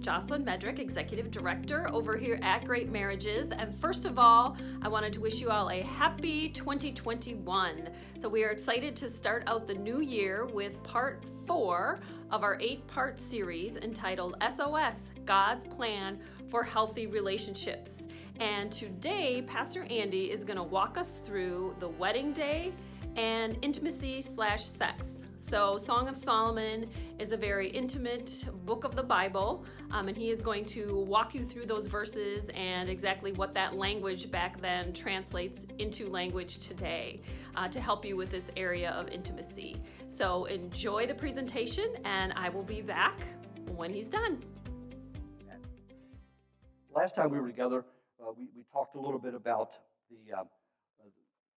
Jocelyn Medrick, Executive Director over here at Great Marriages. And first of all, I wanted to wish you all a happy 2021. So we are excited to start out the new year with part 4 of our 8-part series entitled S.O.S, God's Plan for Healthy Relationships. And today, Pastor Andy is going to walk us through the wedding day and intimacy/sex. So Song of Solomon is a very intimate book of the Bible, and he is going to walk you through those verses and exactly what that language back then translates into language today to help you with this area of intimacy. So enjoy the presentation, and I will be back when he's done. Last time we were together, we talked a little bit about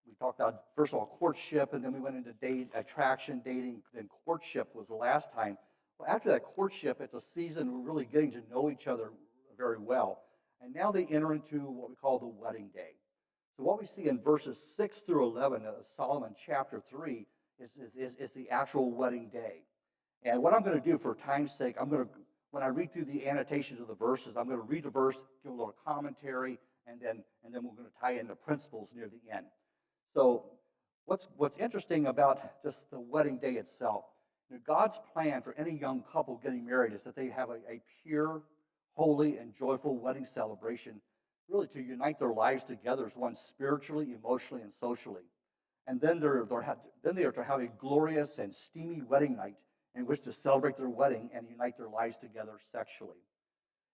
we talked about, first of all, courtship, and then we went into attraction, dating, then courtship was the last time. Well, after that courtship, it's a season we're really getting to know each other very well. And now they enter into what we call the wedding day. So what we see in verses 6 through 11 of Solomon chapter 3 is the actual wedding day. And what I'm going to do for time's sake, when I read through the annotations of the verses, I'm going to read the verse, give a little commentary, and then we're going to tie in the principles near the end. So what's interesting about just the wedding day itself, God's plan for any young couple getting married is that they have a pure, holy, and joyful wedding celebration, really to unite their lives together as one spiritually, emotionally, and socially. And then they are to have a glorious and steamy wedding night in which to celebrate their wedding and unite their lives together sexually.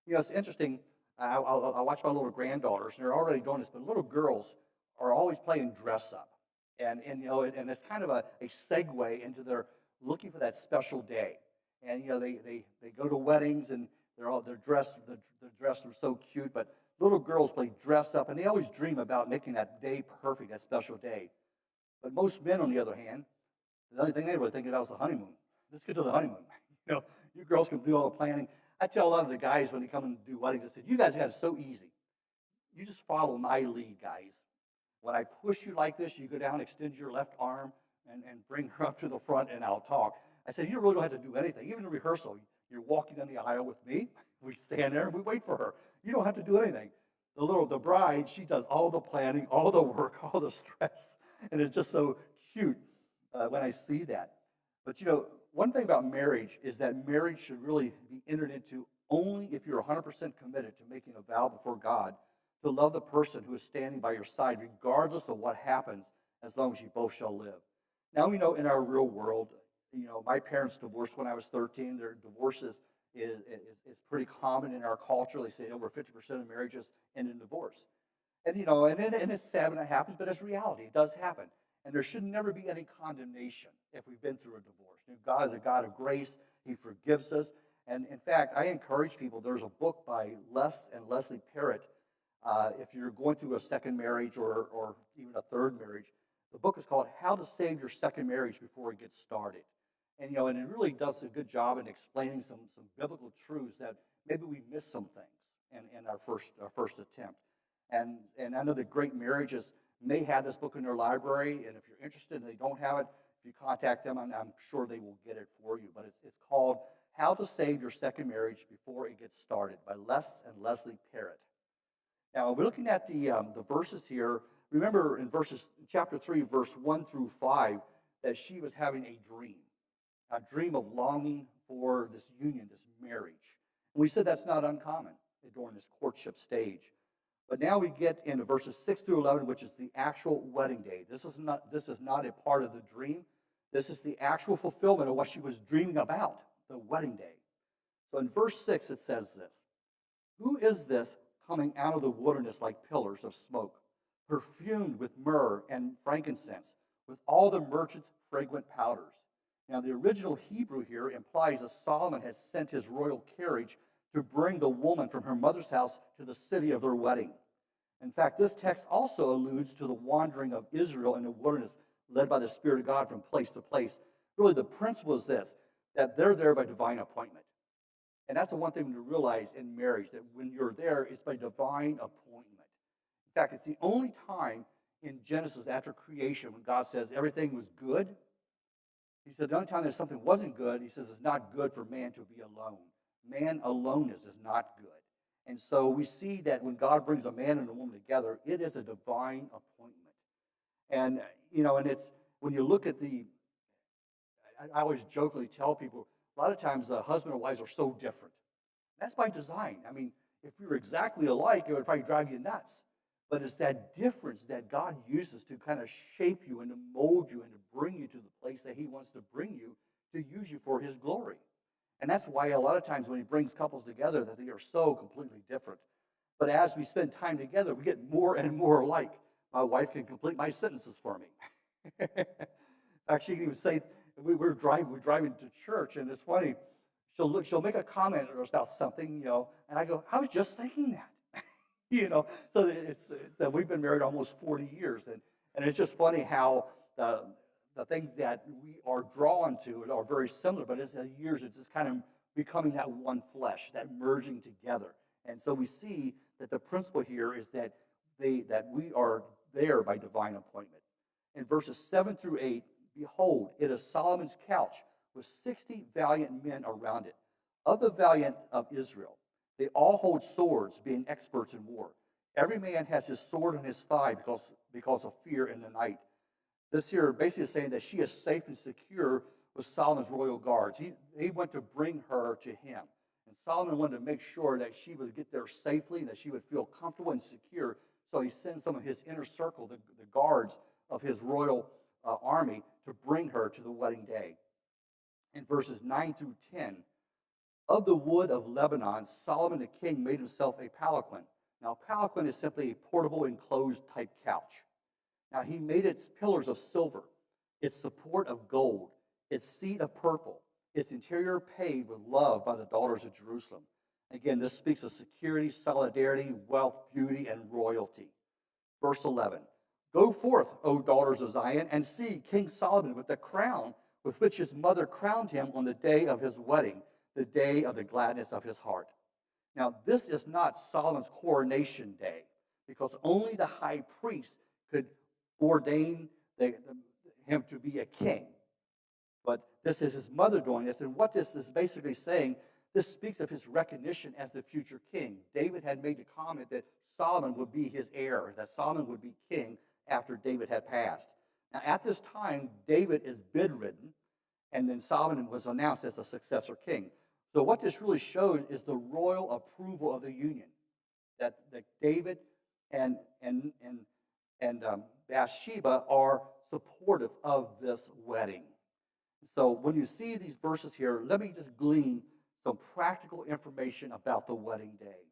It's interesting. I watch my little granddaughters, and they're already doing this, but little girls are always playing dress up. And it's kind of a segue into their looking for that special day. And they go to weddings and they're dressed are so cute, but little girls play dress up, and they always dream about making that day perfect, that special day. But most men, on the other hand, the only thing they really think about is the honeymoon. Let's get to the honeymoon. You girls can do all the planning. I tell a lot of the guys when they come and do weddings, I said, you guys got it so easy. You just follow my lead, guys. When I push you like this, you go down, extend your left arm, and bring her up to the front, and I'll talk. I said, you really don't have to do anything. Even in rehearsal, you're walking down the aisle with me. We stand there, and we wait for her. You don't have to do anything. The bride, she does all the planning, all the work, all the stress, and it's just so cute when I see that. But, one thing about marriage is that marriage should really be entered into only if you're 100% committed to making a vow before God to love the person who is standing by your side, regardless of what happens, as long as you both shall live. Now we know in our real world, my parents divorced when I was 13. Their divorces is pretty common in our culture. They say over 50% of marriages end in divorce. And it's sad when it happens, but it's reality. It does happen. And there should never be any condemnation if we've been through a divorce. God is a God of grace. He forgives us. And in fact, I encourage people, there's a book by Les and Leslie Parrott. If you're going through a second marriage or even a third marriage, the book is called How to Save Your Second Marriage Before It Gets Started. And and it really does a good job in explaining some biblical truths that maybe we missed some things in our first attempt. And I know that Great Marriages may have this book in their library, and if you're interested and they don't have it, if you contact them, I'm sure they will get it for you. But it's called How to Save Your Second Marriage Before It Gets Started by Les and Leslie Parrott. Now, we're looking at the verses here. Remember in chapter 3, verse 1 through 5, that she was having a dream of longing for this union, this marriage. And we said that's not uncommon during this courtship stage. But now we get into verses 6 through 11, which is the actual wedding day. This is not a part of the dream. This is the actual fulfillment of what she was dreaming about, the wedding day. So in verse 6, it says this: "Who is this coming out of the wilderness like pillars of smoke, perfumed with myrrh and frankincense, with all the merchants' fragrant powders?" Now, the original Hebrew here implies that Solomon has sent his royal carriage to bring the woman from her mother's house to the city of their wedding. In fact, this text also alludes to the wandering of Israel in the wilderness, led by the Spirit of God from place to place. Really, the principle is this, that they're there by divine appointment. And that's the one thing to realize in marriage, that when you're there, it's by divine appointment. In fact, it's the only time in Genesis after creation when God says everything was good. He said the only time that something wasn't good, he says it's not good for man to be alone. Man alone is not good. And so we see that when God brings a man and a woman together, it is a divine appointment. And, and it's, when you look at I always jokingly tell people, a lot of times husband and wives are so different. That's by design. I mean, if we were exactly alike, it would probably drive you nuts. But it's that difference that God uses to kind of shape you and to mold you and to bring you to the place that he wants to bring you, to use you for his glory. And that's why a lot of times when he brings couples together, that they are so completely different. But as we spend time together, we get more and more alike. My wife can complete my sentences for me. In fact, she can even say, we're driving to church, and it's funny. She'll make a comment about something, and I go, I was just thinking that. So we've been married almost 40 years, and it's just funny how the things that we are drawn to are very similar, but as the years, it's just kind of becoming that one flesh, that merging together. And so we see that the principle here is that we are there by divine appointment. In verses 7 through 8, behold, it is Solomon's couch with 60 valiant men around it. Of the valiant of Israel, they all hold swords, being experts in war. Every man has his sword in his thigh because of fear in the night. This here basically is saying that she is safe and secure with Solomon's royal guards. He went to bring her to him. And Solomon wanted to make sure that she would get there safely, that she would feel comfortable and secure. So he sends some of his inner circle, the guards of his royal army, to bring her to the wedding day. In verses 9 through 10, of the wood of Lebanon, Solomon the king made himself a palanquin. Now, a palanquin is simply a portable enclosed type couch. Now, he made its pillars of silver, its support of gold, its seat of purple, its interior paved with love by the daughters of Jerusalem. Again, this speaks of security, solidarity, wealth, beauty, and royalty. Verse 11, go forth, O daughters of Zion, and see King Solomon with the crown with which his mother crowned him on the day of his wedding, the day of the gladness of his heart. Now, this is not Solomon's coronation day, because only the high priest could ordain him to be a king. But this is his mother doing this. And what this is basically saying, this speaks of his recognition as the future king. David had made the comment that Solomon would be his heir, that Solomon would be king after David had passed. Now, at this time, David is bedridden, and then Solomon was announced as the successor king. So what this really shows is the royal approval of the union, that David and Bathsheba are supportive of this wedding. So when you see these verses here, let me just glean some practical information about the wedding day.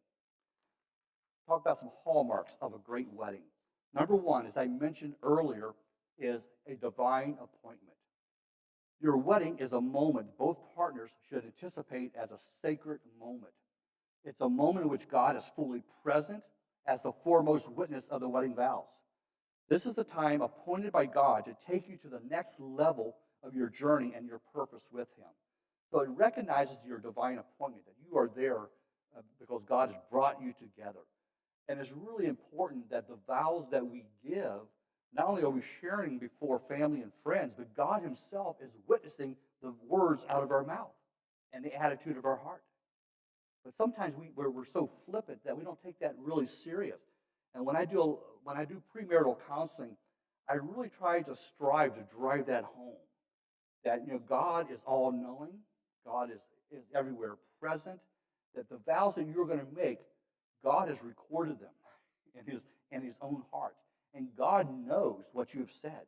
Talk about some hallmarks of a great wedding. Number one, as I mentioned earlier, is a divine appointment. Your wedding is a moment both partners should anticipate as a sacred moment. It's a moment in which God is fully present as the foremost witness of the wedding vows. This is the time appointed by God to take you to the next level of your journey and your purpose with him. So it recognizes your divine appointment, that you are there because God has brought you together. And it's really important that the vows that we give, not only are we sharing before family and friends, but God himself is witnessing the words out of our mouth and the attitude of our heart. But sometimes we're so flippant that we don't take that really serious. And when I do premarital counseling, I really try to strive to drive that home. That God is all-knowing, God is everywhere present, that the vows that you're going to make, God has recorded them in his own heart. And God knows what you've said.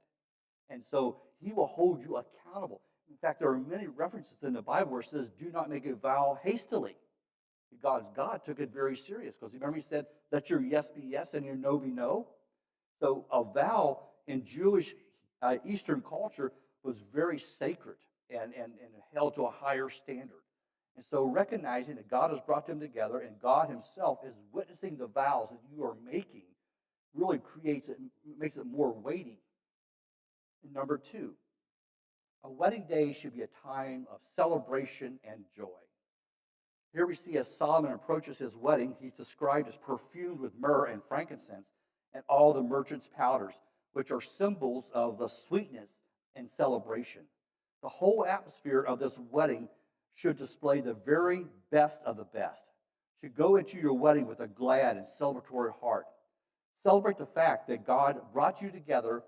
And so he will hold you accountable. In fact, there are many references in the Bible where it says, do not make a vow hastily. Because God took it very serious. Because remember he said, let your yes be yes and your no be no. So a vow in Jewish Eastern culture was very sacred and held to a higher standard. And so recognizing that God has brought them together and God himself is witnessing the vows that you are making really makes it more weighty. And number two, a wedding day should be a time of celebration and joy. Here we see as Solomon approaches his wedding, he's described as perfumed with myrrh and frankincense and all the merchants' powders, which are symbols of the sweetness and celebration. The whole atmosphere of this wedding should display the very best of the best, should go into your wedding with a glad and celebratory heart. Celebrate the fact that God brought you together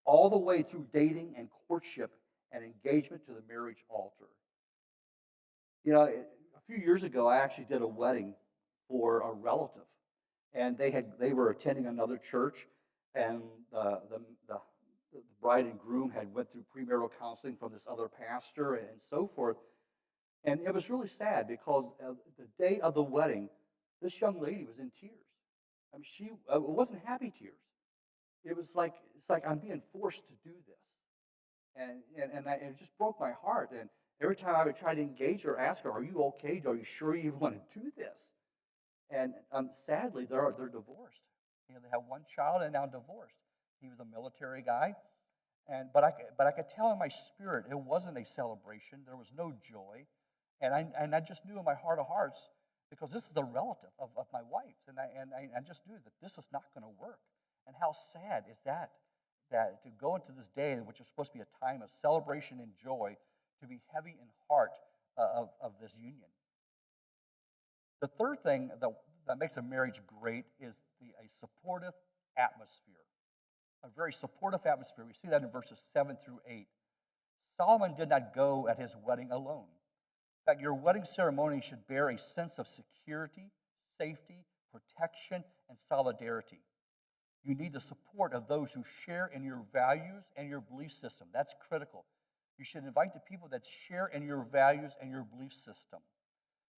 all the way through dating and courtship and engagement to the marriage altar. You know, a few years ago, I actually did a wedding for a relative, and they were attending another church, and the bride and groom had went through premarital counseling from this other pastor and so forth. And it was really sad because the day of the wedding, this young lady was in tears. I mean, she it wasn't happy tears. It's like I'm being forced to do this, and it just broke my heart. And every time I would try to engage her, ask her, "Are you okay? Are you sure you even want to do this?" And sadly, they're divorced. You know, they have one child and now divorced. He was a military guy, but I could tell in my spirit it wasn't a celebration. There was no joy, and I just knew in my heart of hearts, because this is a relative of my wife's, and I just knew that this is not going to work. And how sad is that to go into this day, which is supposed to be a time of celebration and joy, to be heavy in heart of this union. The third thing that makes a marriage great is a supportive atmosphere. A very supportive atmosphere. We see that in verses 7 through 8. Solomon did not go at his wedding alone. In fact, your wedding ceremony should bear a sense of security, safety, protection, and solidarity. You need the support of those who share in your values and your belief system. That's critical. You should invite the people that share in your values and your belief system.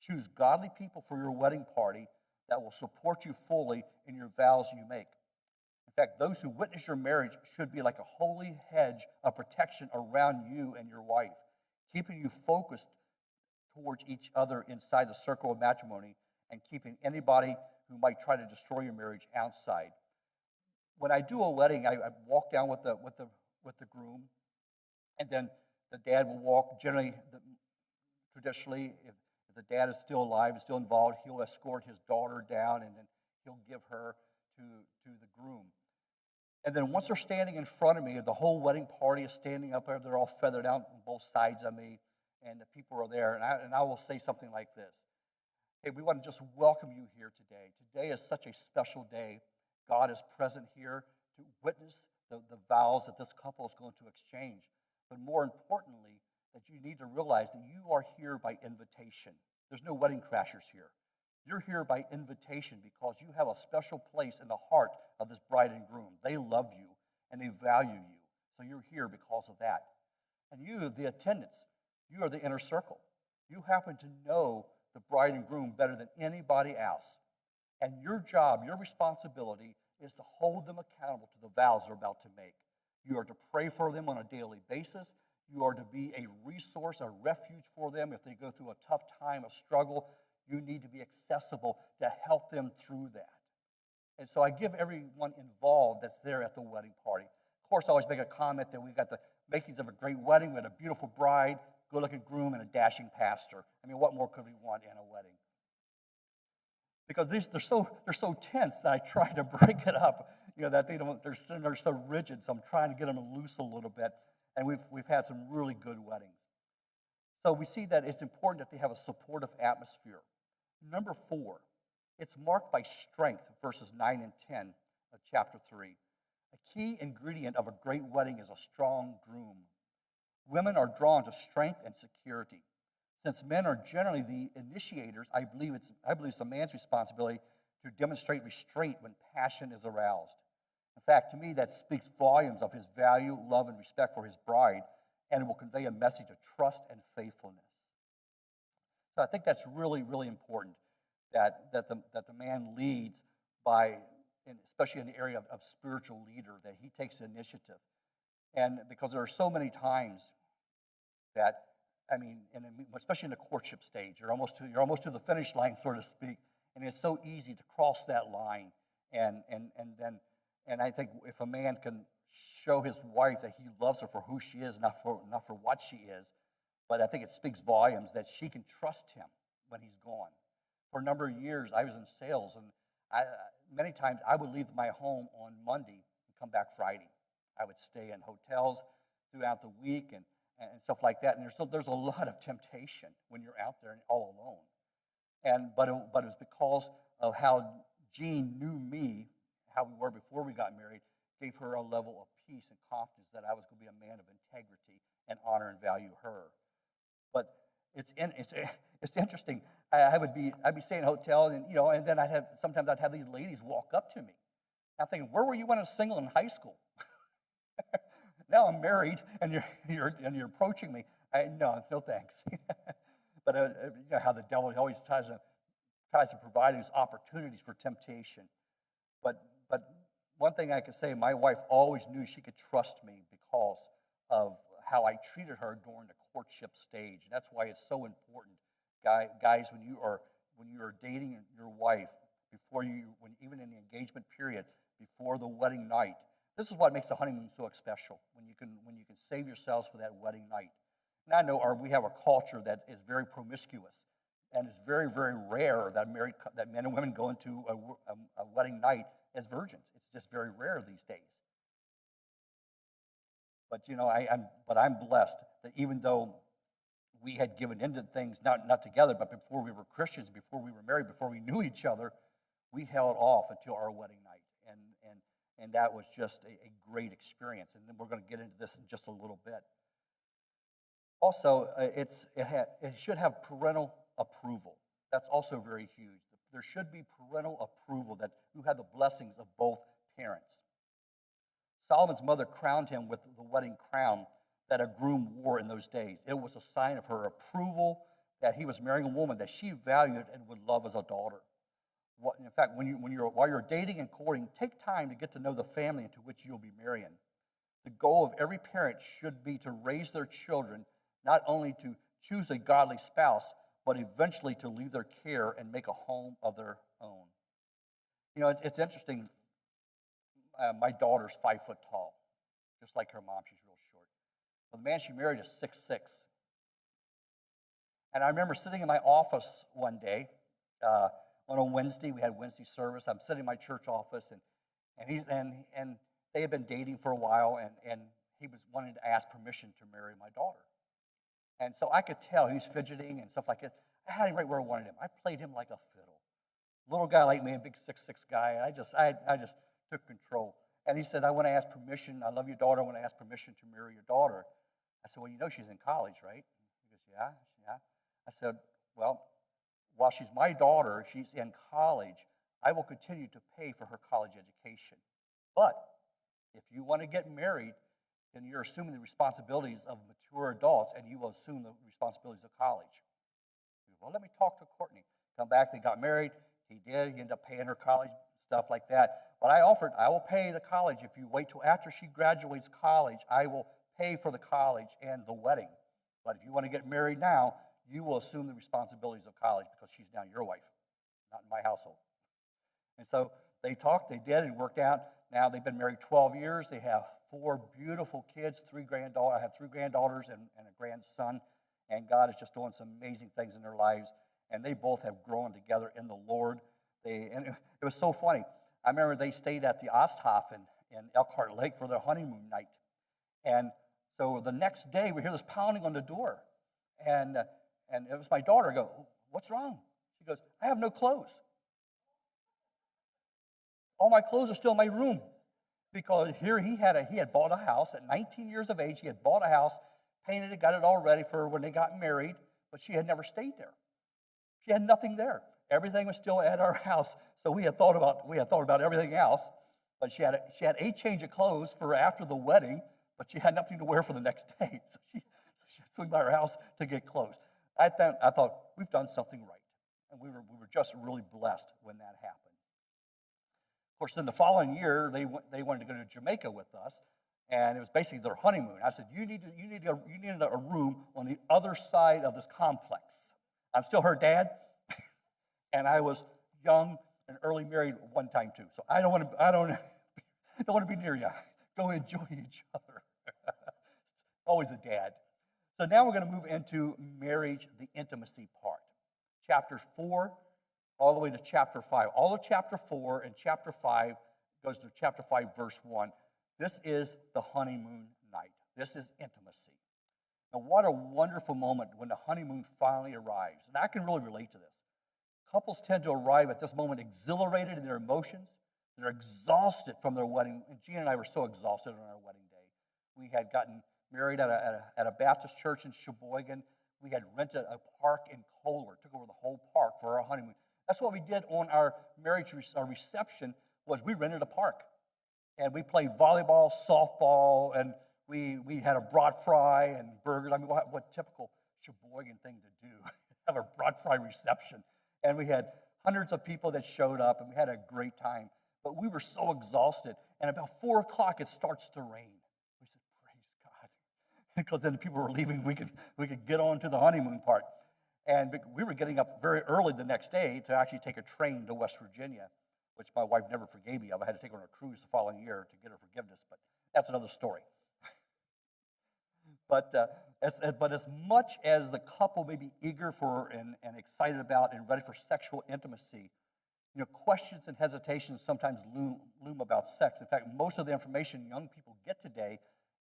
Choose godly people for your wedding party that will support you fully in your vows you make. In fact, those who witness your marriage should be like a holy hedge of protection around you and your wife, keeping you focused towards each other inside the circle of matrimony and keeping anybody who might try to destroy your marriage outside. When I do a wedding, I walk down with the groom, and then the dad will walk. Generally, traditionally, if the dad is still alive, is still involved, he'll escort his daughter down, and then he'll give her to the groom. And then once they're standing in front of me, the whole wedding party is standing up there. They're all feathered out on both sides of me, and the people are there. And I will say something like this: "Hey, we want to just welcome you here today. Today is such a special day. God is present here to witness the vows that this couple is going to exchange. But more importantly, that you need to realize that you are here by invitation. There's no wedding crashers here. You're here by invitation because you have a special place in the heart of this bride and groom. They love you and they value you. So you're here because of that. And you, the attendants, you are the inner circle. You happen to know the bride and groom better than anybody else. And your job, your responsibility is to hold them accountable to the vows they're about to make. You are to pray for them on a daily basis. You are to be a resource, a refuge for them if they go through a tough time, a struggle. You need to be accessible to help them through that. And so I give everyone involved that's there at the wedding party. Of course, I always make a comment that we got the makings of a great wedding. We had a beautiful bride, good-looking groom, and a dashing pastor. I mean, what more could we want in a wedding? Because they're so tense that I try to break it up. You know, that they're so rigid. So I'm trying to get them loose a little bit. And we've had some really good weddings. So we see that it's important that they have a supportive atmosphere. Number 4, it's marked by strength, verses 9 and 10 of chapter 3. A key ingredient of a great wedding is a strong groom. Women are drawn to strength and security. Since men are generally the initiators, I believe it's a man's responsibility to demonstrate restraint when passion is aroused. In fact, to me, that speaks volumes of his value, love, and respect for his bride, and it will convey a message of trust and faithfulness. So I think that's really, really important that the man leads by, and especially in the area of spiritual leader, that he takes the initiative. And because there are so many times that, I mean, especially in the courtship stage, you're almost to the finish line, so to speak, and it's so easy to cross that line. And I think if a man can show his wife that he loves her for who she is, not for what she is, but I think it speaks volumes that she can trust him when he's gone. For a number of years, I was in sales, and many times I would leave my home on Monday and come back Friday. I would stay in hotels throughout the week, and and stuff like that. And there's a lot of temptation when you're out there and all alone. But it was because of how Jean knew me, how we were before we got married, gave her a level of peace and confidence that I was going to be a man of integrity and honor and value her. But it's interesting. I'd be staying in a hotel, and then sometimes I'd have these ladies walk up to me. I'm thinking, where were you when I was single in high school? Now I'm married, and you're approaching me. No thanks. But you know how the devil always tries to provide these opportunities for temptation. But one thing I can say, my wife always knew she could trust me because of how I treated her during the courtship stage. And that's why it's so important, guys, when you are dating your wife, even in the engagement period, before the wedding night. This is what makes the honeymoon so special, when you can save yourselves for that wedding night. And I know we have a culture that is very promiscuous, and it's very, very rare that men and women go into a wedding night as virgins. It's just very rare these days. But I'm blessed that even though we had given into things, not together, but before we were Christians, before we were married, before we knew each other, we held off until our wedding night. And that was just a great experience. And then we're going to get into this in just a little bit. Also, it should have parental approval. That's also very huge. There should be parental approval that you have the blessings of both parents. Solomon's mother crowned him with the wedding crown that a groom wore in those days. It was a sign of her approval that he was marrying a woman that she valued and would love as a daughter. In fact, while you're dating and courting, take time to get to know the family into which you'll be marrying. The goal of every parent should be to raise their children, not only to choose a godly spouse, but eventually to leave their care and make a home of their own. You know, it's interesting. My daughter's 5 foot tall, just like her mom. She's real short. But the man she married is 6'6". And I remember sitting in my office one day on a Wednesday. We had Wednesday service. I'm sitting in my church office, and they had been dating for a while, and he was wanting to ask permission to marry my daughter. And so I could tell he was fidgeting and stuff like that. I had him right where I wanted him. I played him like a fiddle. Little guy like me, a big 6'6" guy, and I just took control. And he said, I want to ask permission. I love your daughter. I want to ask permission to marry your daughter. I said, well, you know she's in college, right? He goes, yeah. I said, well, while she's my daughter, she's in college, I will continue to pay for her college education. But if you want to get married, then you're assuming the responsibilities of mature adults, and you will assume the responsibilities of college. He goes, well, let me talk to Courtney. Come back, they got married. He did. He ended up paying her college, stuff like that. But I offered, I will pay the college. If you wait till after she graduates college, I will pay for the college and the wedding. But if you want to get married now, you will assume the responsibilities of college because she's now your wife, not in my household. And so they talked, they did, it worked out. Now they've been married 12 years. They have 4 beautiful kids, 3 granddaughters. I have 3 granddaughters and a grandson. And God is just doing some amazing things in their lives. And they both have grown together in the Lord. And it was so funny. I remember they stayed at the Osthoff in Elkhart Lake for their honeymoon night. And so the next day, we hear this pounding on the door. And it was my daughter. I go, what's wrong? She goes, I have no clothes. All my clothes are still in my room. Because here he had bought a house at 19 years of age. He had bought a house, painted it, got it all ready for when they got married, but she had never stayed there. She had nothing there. Everything was still at our house. So we had thought about everything else. But she had a change of clothes for after the wedding, but she had nothing to wear for the next day. So she had to swing by her house to get clothes. I thought we've done something right, and we were just really blessed when that happened. Of course, then the following year they wanted to go to Jamaica with us, and it was basically their honeymoon. I said, you need a room on the other side of this complex. I'm still her dad, and I was young and early married one time too. So I don't want to be near you. Go enjoy each other. Always a dad. So now we're going to move into marriage, the intimacy part. Chapters 4 all the way to chapter 5. All of chapter 4 and chapter 5 goes to chapter 5, verse 1. This is the honeymoon night. This is intimacy. Now, what a wonderful moment when the honeymoon finally arrives. And I can really relate to this. Couples tend to arrive at this moment exhilarated in their emotions. They're exhausted from their wedding. And Gina and I were so exhausted on our wedding day. We had gotten married at a Baptist church in Sheboygan. We had rented a park in Kohler, took over the whole park for our honeymoon. That's what we did on our marriage, our reception, was we rented a park. And we played volleyball, softball, and we had a brat fry and burgers. I mean, what typical Sheboygan thing to do, have a brat fry reception. And we had hundreds of people that showed up, and we had a great time. But we were so exhausted. And about 4 o'clock, it starts to rain. We said, praise God. Because then people were leaving, we could get on to the honeymoon part. And we were getting up very early the next day to actually take a train to West Virginia, which my wife never forgave me of. I had to take her on a cruise the following year to get her forgiveness, but that's another story. But as much as the couple may be eager for and excited about and ready for sexual intimacy, questions and hesitations sometimes loom about sex. In fact, most of the information young people get today,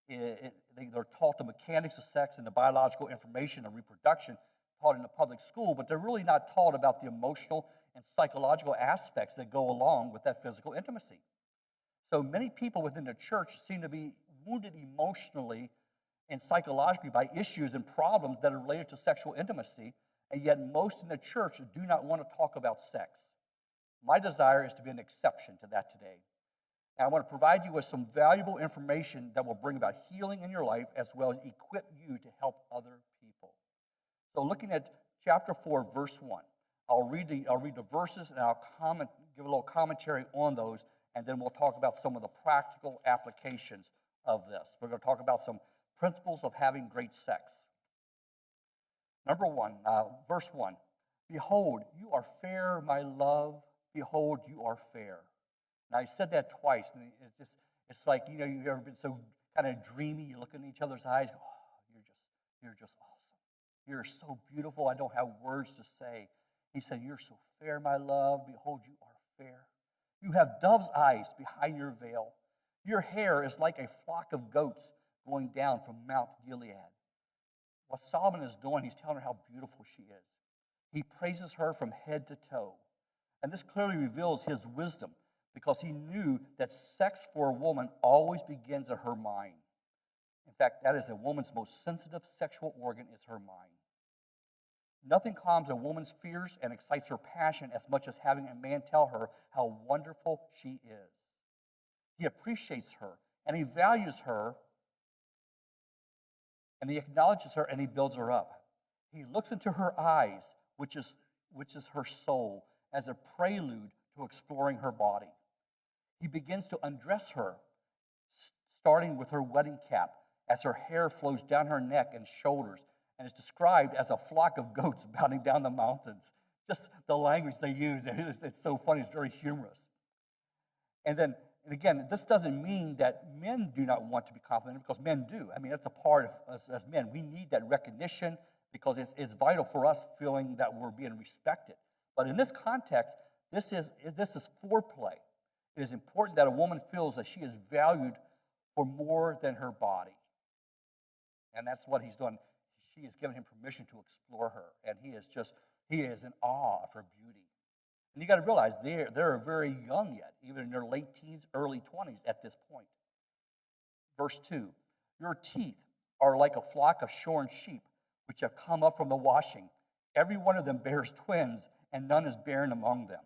they're taught the mechanics of sex and the biological information of reproduction taught in the public school, but they're really not taught about the emotional and psychological aspects that go along with that physical intimacy. So many people within the church seem to be wounded emotionally and psychologically by issues and problems that are related to sexual intimacy, and yet most in the church do not want to talk about sex. My desire is to be an exception to that today. And I want to provide you with some valuable information that will bring about healing in your life as well as equip you to help other people. So looking at chapter 4, verse 1, I'll read the verses and I'll give a little commentary on those, and then we'll talk about some of the practical applications of this. We're going to talk about some principles of having great sex. Number 1, verse 1, behold, you are fair, my love. Behold, you are fair. Now, I said that twice, and it's like, you've ever been so kind of dreamy, you look in each other's eyes, oh, you're just awesome. You're so beautiful, I don't have words to say. He said, you're so fair, my love. Behold, you are fair. You have dove's eyes behind your veil. Your hair is like a flock of goats going down from Mount Gilead. What Solomon is doing, he's telling her how beautiful she is. He praises her from head to toe. And this clearly reveals his wisdom because he knew that sex for a woman always begins at her mind. In fact, that is a woman's most sensitive sexual organ is her mind. Nothing calms a woman's fears and excites her passion as much as having a man tell her how wonderful she is. He appreciates her and he values her and he acknowledges her and he builds her up. He looks into her eyes, which is her soul, as a prelude to exploring her body. He begins to undress her, starting with her wedding cap, as her hair flows down her neck and shoulders, and is described as a flock of goats bounding down the mountains. Just the language they use, it's so funny, it's very humorous. And again, this doesn't mean that men do not want to be complimented, because men do. I mean, that's a part of us as men. We need that recognition because it's vital for us feeling that we're being respected. But in this context, this is foreplay. It is important that a woman feels that she is valued for more than her body. And that's what he's done. She has given him permission to explore her, and he is in awe of her beauty. And you got to realize they're very young yet, even in their late teens, early 20s at this point. Verse 2, your teeth are like a flock of shorn sheep, which have come up from the washing. Every one of them bears twins, and none is barren among them.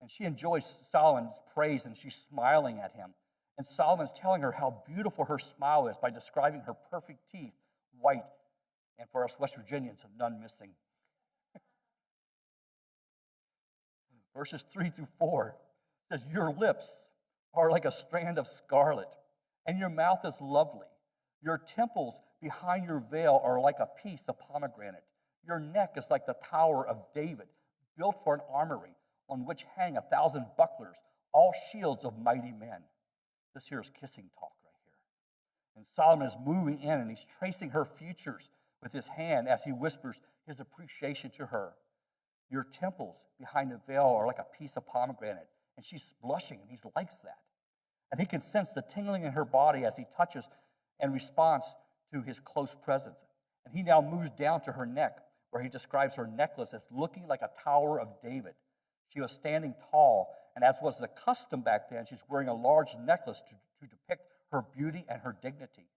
And she enjoys Solomon's praise, and she's smiling at him. And Solomon's telling her how beautiful her smile is by describing her perfect teeth, white, and for us West Virginians, none missing. Verses 3 through 4 says, your lips are like a strand of scarlet, and your mouth is lovely. Your temples behind your veil are like a piece of pomegranate. Your neck is like the Tower of David, built for an armory, on which hang 1,000 bucklers, all shields of mighty men. This here is kissing talk right here. And Solomon is moving in, and he's tracing her features with his hand as he whispers his appreciation to her. Your temples behind the veil are like a piece of pomegranate. And she's blushing, and he likes that. And he can sense the tingling in her body as he touches and responds to his close presence. And he now moves down to her neck, where he describes her necklace as looking like a Tower of David. She was standing tall, and as was the custom back then, she's wearing a large necklace to depict her beauty and her dignity.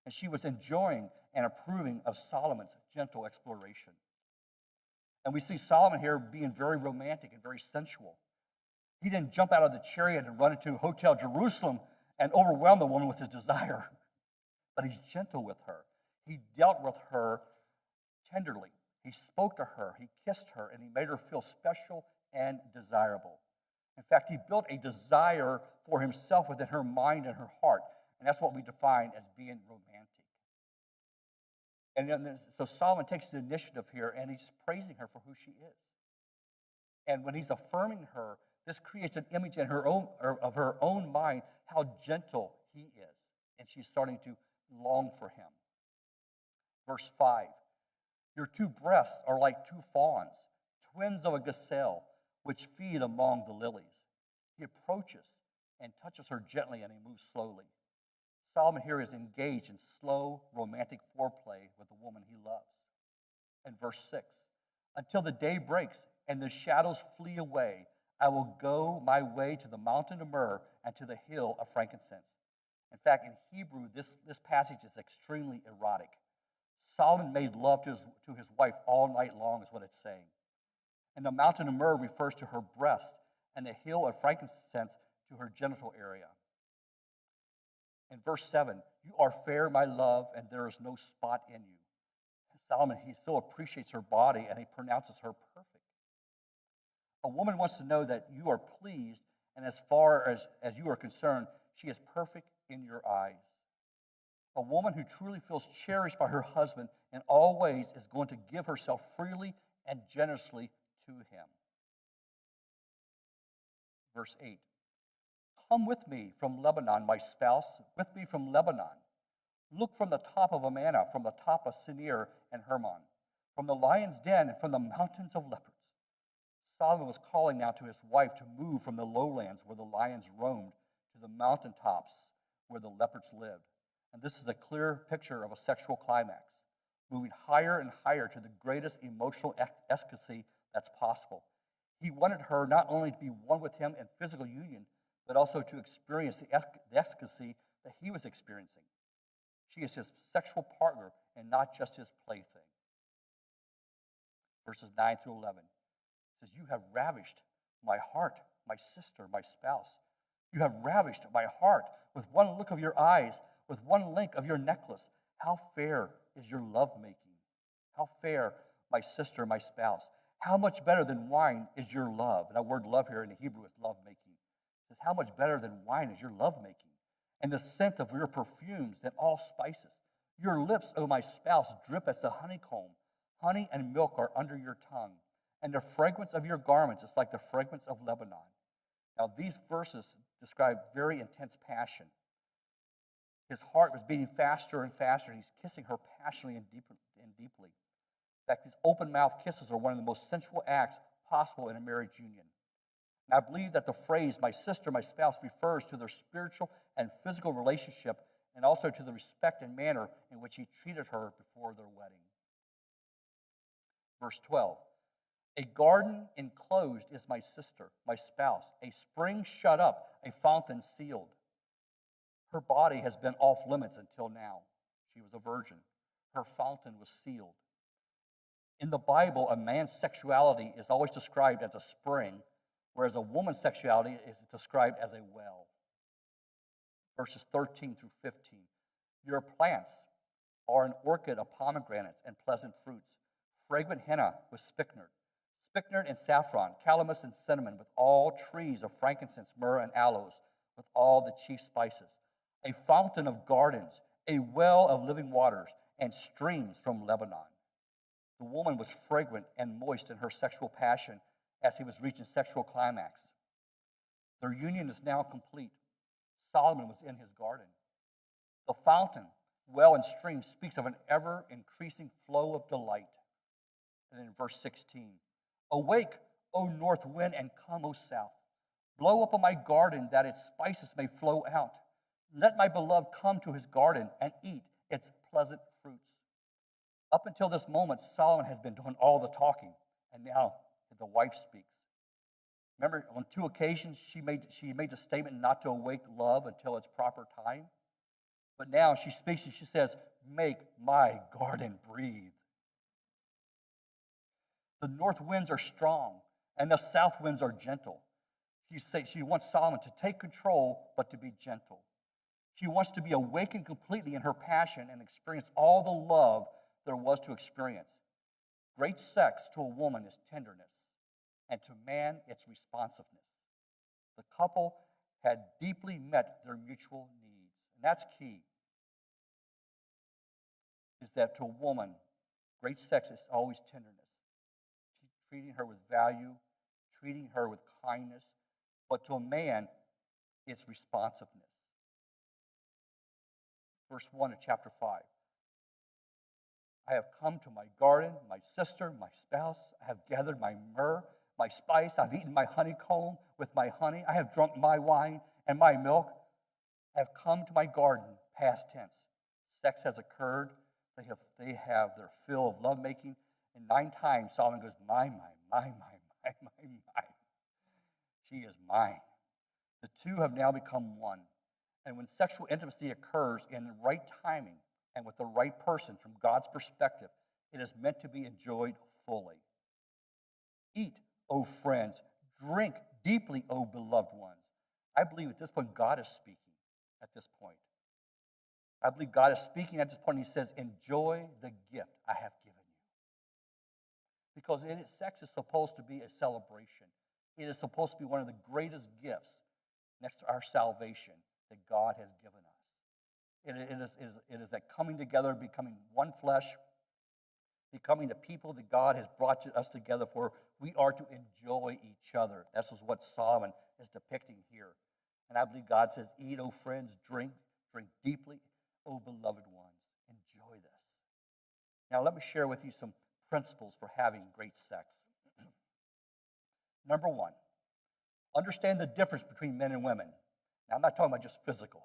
And she was enjoying and approving of Solomon's gentle exploration. And we see Solomon here being very romantic and very sensual. He didn't jump out of the chariot and run into Hotel Jerusalem and overwhelm the woman with his desire, but he's gentle with her. He dealt with her tenderly. He spoke to her, he kissed her, and he made her feel special and desirable. In fact, he built a desire for himself within her mind and her heart, and that's what we define as being romantic. And then so Solomon takes the initiative here, and he's praising her for who she is. And when he's affirming her, this creates an image in of her own mind how gentle he is, and she's starting to long for him. Verse 5, your two breasts are like two fawns, twins of a gazelle, which feed among the lilies. He approaches and touches her gently, and he moves slowly. Solomon here is engaged in slow, romantic foreplay with the woman he loves. And verse 6, until the day breaks and the shadows flee away, I will go my way to the mountain of myrrh and to the hill of frankincense. In fact, in Hebrew, this passage is extremely erotic. Solomon made love to his wife all night long, is what it's saying. And the mountain of myrrh refers to her breast, and the hill of frankincense to her genital area. In verse 7, you are fair, my love, and there is no spot in you. And Solomon, he still appreciates her body, and he pronounces her perfect. A woman wants to know that you are pleased, and as far as you are concerned, she is perfect in your eyes. A woman who truly feels cherished by her husband in all ways is going to give herself freely and generously to him. Verse 8, come with me from Lebanon, my spouse, with me from Lebanon. Look from the top of Amana, from the top of Sinir and Hermon, from the lion's den and from the mountains of leopards. Solomon was calling now to his wife to move from the lowlands where the lions roamed to the mountaintops where the leopards lived. And this is a clear picture of a sexual climax, moving higher and higher to the greatest emotional ecstasy that's possible. He wanted her not only to be one with him in physical union, but also to experience the ecstasy that he was experiencing. She is his sexual partner and not just his plaything. Verses 9 through 11 says, you have ravished my heart, my sister, my spouse. You have ravished my heart with one look of your eyes, with one link of your necklace. How fair is your lovemaking. How fair, my sister, my spouse. How much better than wine is your love. And that word love here in the Hebrew is lovemaking. It says, how much better than wine is your lovemaking, and the scent of your perfumes than all spices. Your lips, O my spouse, drip as the honeycomb. Honey and milk are under your tongue, and the fragrance of your garments is like the fragrance of Lebanon. Now, these verses describe very intense passion. His heart was beating faster and faster, and he's kissing her passionately and deeply. In fact, these open-mouthed kisses are one of the most sensual acts possible in a marriage union. And I believe that the phrase, my sister, my spouse, refers to their spiritual and physical relationship, and also to the respect and manner in which he treated her before their wedding. Verse 12, a garden enclosed is my sister, my spouse, a spring shut up, a fountain sealed. Her body has been off limits until now. She was a virgin. Her fountain was sealed. In the Bible, a man's sexuality is always described as a spring, whereas a woman's sexuality is described as a well. Verses 13 through 15. Your plants are an orchid of pomegranates and pleasant fruits, fragrant henna with spikenard and saffron, calamus and cinnamon, with all trees of frankincense, myrrh, and aloes, with all the chief spices, a fountain of gardens, a well of living waters, and streams from Lebanon. The woman was fragrant and moist in her sexual passion as he was reaching sexual climax. Their union is now complete. Solomon was in his garden. The fountain, well, and stream speaks of an ever-increasing flow of delight. And then in verse 16, awake, O north wind, and come, O south. Blow up on my garden that its spices may flow out. Let my beloved come to his garden and eat its pleasant fruits. Up until this moment, Solomon has been doing all the talking, and now the wife speaks. Remember, on 2 occasions, she made the statement not to awake love until its proper time. But now she speaks and she says, make my garden breathe. The north winds are strong, and the south winds are gentle. She wants Solomon to take control, but to be gentle. She wants to be awakened completely in her passion and experience all the love there was to experience. Great sex to a woman is tenderness, and to man, it's responsiveness. The couple had deeply met their mutual needs, and that's key. Is that to a woman, great sex is always tenderness. Treating her with value, treating her with kindness, but to a man, it's responsiveness. Verse 1 of chapter 5. I have come to my garden, my sister, my spouse. I have gathered my myrrh, my spice. I've eaten my honeycomb with my honey. I have drunk my wine and my milk. I have come to my garden, past tense. Sex has occurred. They have their fill of lovemaking. And 9 times Solomon goes, my. She is mine. The two have now become one. And when sexual intimacy occurs in the right timing and with the right person from God's perspective, it is meant to be enjoyed fully. Eat, O friends. Drink deeply, O beloved ones. I believe at this point God is speaking at this point. I believe God is speaking at this point. He says, enjoy the gift I have given you. Because sex is supposed to be a celebration. It is supposed to be one of the greatest gifts next to our salvation that God has given us. It is that coming together, becoming one flesh, becoming the people that God has brought us together for. We are to enjoy each other. This is what Solomon is depicting here. And I believe God says, eat, O friends, drink deeply, O beloved ones. Enjoy this. Now let me share with you some principles for having great sex. Number 1, understand the difference between men and women. Now I'm not talking about just physical.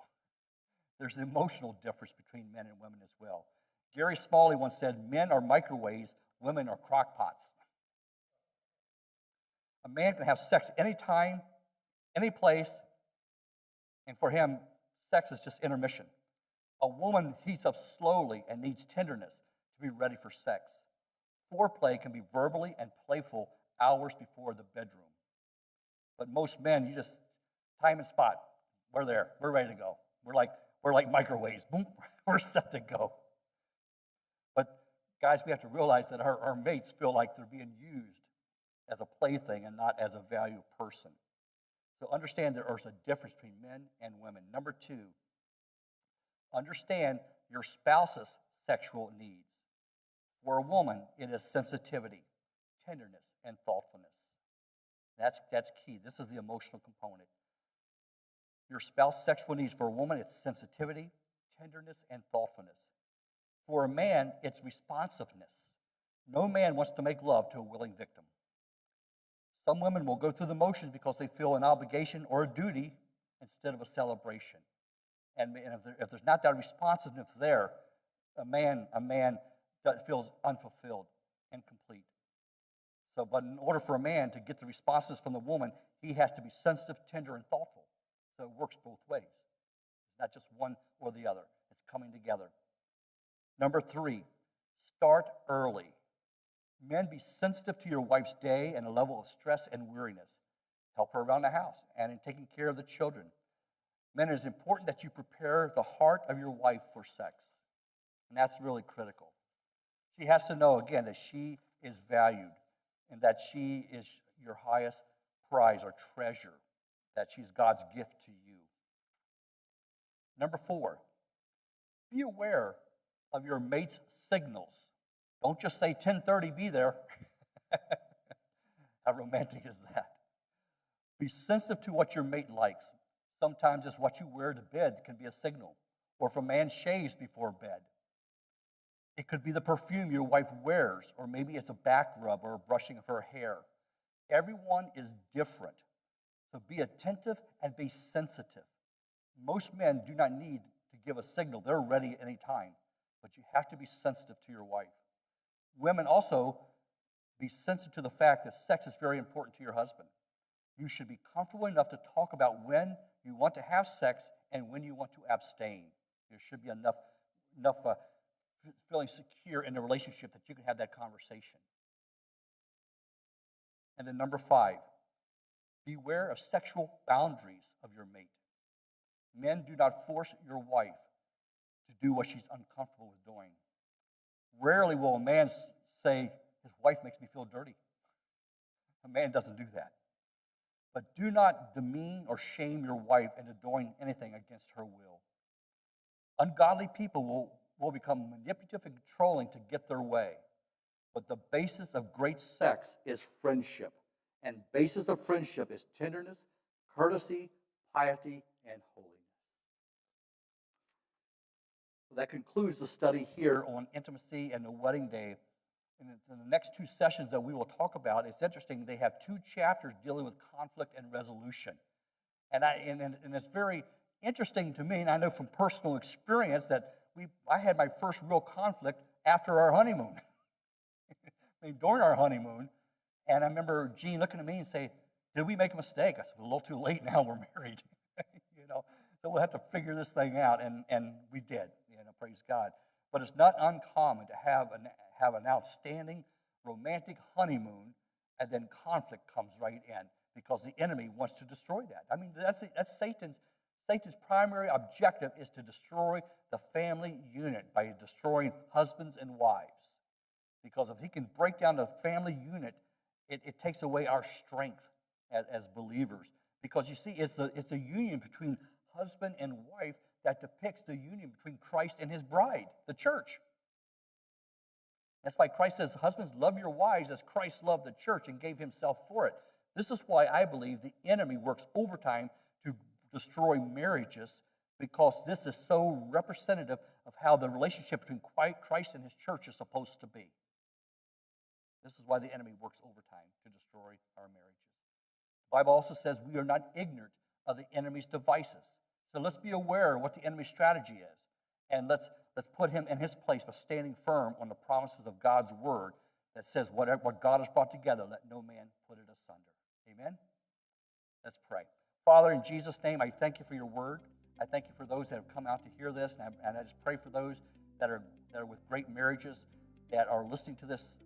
There's an emotional difference between men and women as well. Gary Smalley once said, men are microwaves, women are crock pots. A man can have sex anytime, any place, and for him, sex is just intermission. A woman heats up slowly and needs tenderness to be ready for sex. Foreplay can be verbally and playful hours before the bedroom. But most men, you just time and spot. We're there. We're ready to go. We're like microwaves. Boom, we're set to go. But guys, we have to realize that our mates feel like they're being used as a plaything and not as a valued person. So understand there's a difference between men and women. Number 2, understand your spouse's sexual needs. For a woman, it is sensitivity, tenderness, and thoughtfulness. That's key. This is the emotional component. Your spouse's sexual needs. For a woman, it's sensitivity, tenderness, and thoughtfulness. For a man, it's responsiveness. No man wants to make love to a willing victim. Some women will go through the motions because they feel an obligation or a duty instead of a celebration. And if there's not that responsiveness there, a man feels unfulfilled, incomplete. But in order for a man to get the responses from the woman, he has to be sensitive, tender, and thoughtful. So it works both ways. It's not just one or the other. It's coming together. Number 3, start early. Men, be sensitive to your wife's day and a level of stress and weariness. Help her around the house and in taking care of the children. Men, it is important that you prepare the heart of your wife for sex. And that's really critical. She has to know, again, that she is valued and that she is your highest prize or treasure, that she's God's gift to you. Number 4, be aware of your mate's signals. Don't just say 10:30, be there. How romantic is that? Be sensitive to what your mate likes. Sometimes it's what you wear to bed that can be a signal, or if a man shaves before bed. It could be the perfume your wife wears, or maybe it's a back rub or a brushing of her hair. Everyone is different, so be attentive and be sensitive. Most men do not need to give a signal. They're ready at any time, but you have to be sensitive to your wife. Women also be sensitive to the fact that sex is very important to your husband. You should be comfortable enough to talk about when you want to have sex and when you want to abstain. There should be enough feeling secure in the relationship that you can have that conversation. And then number 5, beware of sexual boundaries of your mate. Men, do not force your wife to do what she's uncomfortable with doing. Rarely will a man say, his wife makes me feel dirty. A man doesn't do that. But do not demean or shame your wife into doing anything against her will. Ungodly people will become manipulative and controlling to get their way. But the basis of great sex is friendship. And basis of friendship is tenderness, courtesy, piety, and holiness. So that concludes the study here on intimacy and the wedding day. And in the next 2 sessions that we will talk about, it's interesting, they have 2 chapters dealing with conflict and resolution. And it's very interesting to me, and I know from personal experience that I had my first real conflict after our honeymoon. I mean, during our honeymoon, and I remember Jean looking at me and saying, did we make a mistake? I said, a little too late now, we're married. So we'll have to figure this thing out, and we did, praise God. But it's not uncommon to have an outstanding romantic honeymoon, and then conflict comes right in because the enemy wants to destroy that. I mean, that's Satan's primary objective is to destroy the family unit by destroying husbands and wives. Because if he can break down the family unit, it takes away our strength as believers. Because you see, it's the union between husband and wife that depicts the union between Christ and his bride, the church. That's why Christ says, husbands, love your wives as Christ loved the church and gave himself for it. This is why I believe the enemy works overtime to destroy marriages, because this is so representative of how the relationship between Christ and his church is supposed to be. This is why the enemy works overtime to destroy our marriages. The Bible also says we are not ignorant of the enemy's devices. So let's be aware of what the enemy's strategy is. And let's put him in his place by standing firm on the promises of God's word that says what God has brought together, let no man put it asunder. Amen? Let's pray. Father, in Jesus' name, I thank you for your word. I thank you for those that have come out to hear this. And I just pray for those that are with great marriages that are listening to this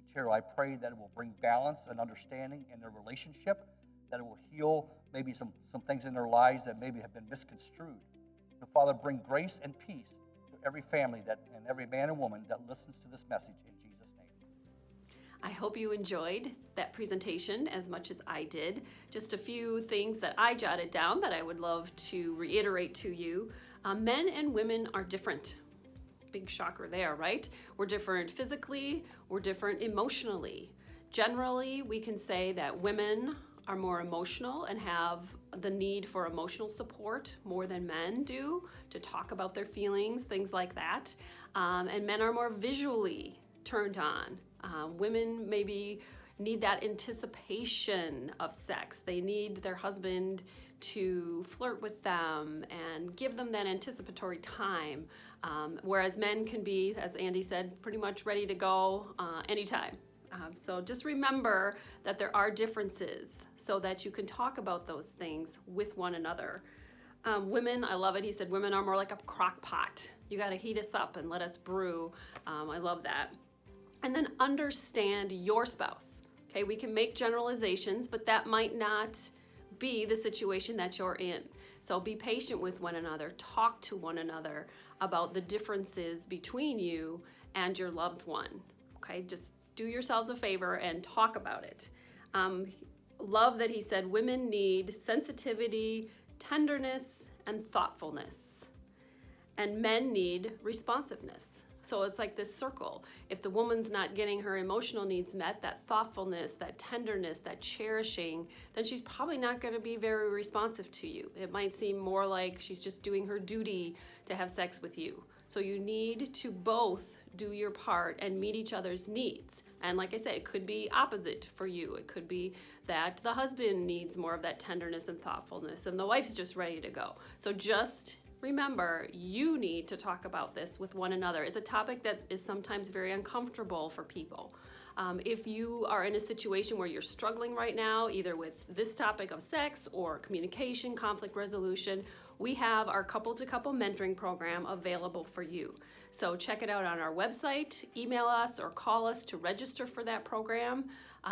material. I pray that it will bring balance and understanding in their relationship, that it will heal maybe some things in their lives that maybe have been misconstrued. So, Father, bring grace and peace to every family and every man and woman that listens to this message in Jesus' name. I hope you enjoyed that presentation as much as I did. Just a few things that I jotted down that I would love to reiterate to you. Men and women are different. Big shocker there, right? We're different physically, we're different emotionally. Generally, we can say that women are more emotional and have the need for emotional support more than men do, to talk about their feelings, things like that. And men are more visually turned on. Women maybe need that anticipation of sex. They need their husband to flirt with them and give them that anticipatory time, whereas men can be, as Andy said, pretty much ready to go anytime. So just remember that there are differences so that you can talk about those things with one another. Women, I love it. He said women are more like a crock pot. You got to heat us up and let us brew. I love that. And then understand your spouse. Okay, we can make generalizations, but that might not be the situation that you're in. So be patient with one another. Talk to one another about the differences between you and your loved one. Okay, just do yourselves a favor and talk about it. Love that he said women need sensitivity, tenderness, and thoughtfulness. And men need responsiveness. So it's like this circle. If the woman's not getting her emotional needs met, that thoughtfulness, that tenderness, that cherishing, then she's probably not going to be very responsive to you. It might seem more like she's just doing her duty to have sex with you. So you need to both do your part and meet each other's needs. And like I said, it could be opposite for you. It could be that the husband needs more of that tenderness and thoughtfulness and the wife's just ready to go. So just remember, you need to talk about this with one another. It's a topic that is sometimes very uncomfortable for people. If you are in a situation where you're struggling right now, either with this topic of sex or communication, conflict resolution, we have our couple-to-couple mentoring program available for you. So check it out on our website, email us or call us to register for that program.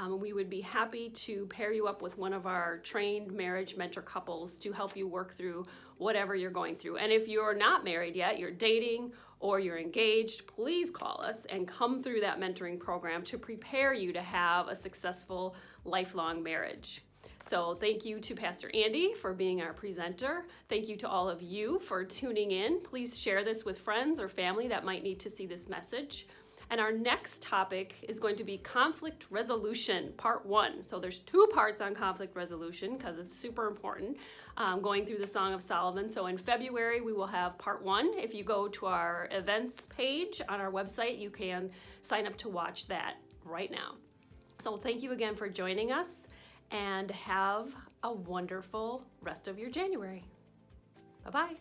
We would be happy to pair you up with one of our trained marriage mentor couples to help you work through whatever you're going through. And if you're not married yet, you're dating or you're engaged, please call us and come through that mentoring program to prepare you to have a successful lifelong marriage. So thank you to Pastor Andy for being our presenter. Thank you to all of you for tuning in. Please share this with friends or family that might need to see this message. And our next topic is going to be conflict resolution, part 1. So there's 2 parts on conflict resolution because it's super important, going through the Song of Solomon. So in February, we will have part 1. If you go to our events page on our website, you can sign up to watch that right now. So thank you again for joining us, and have a wonderful rest of your January. Bye-bye.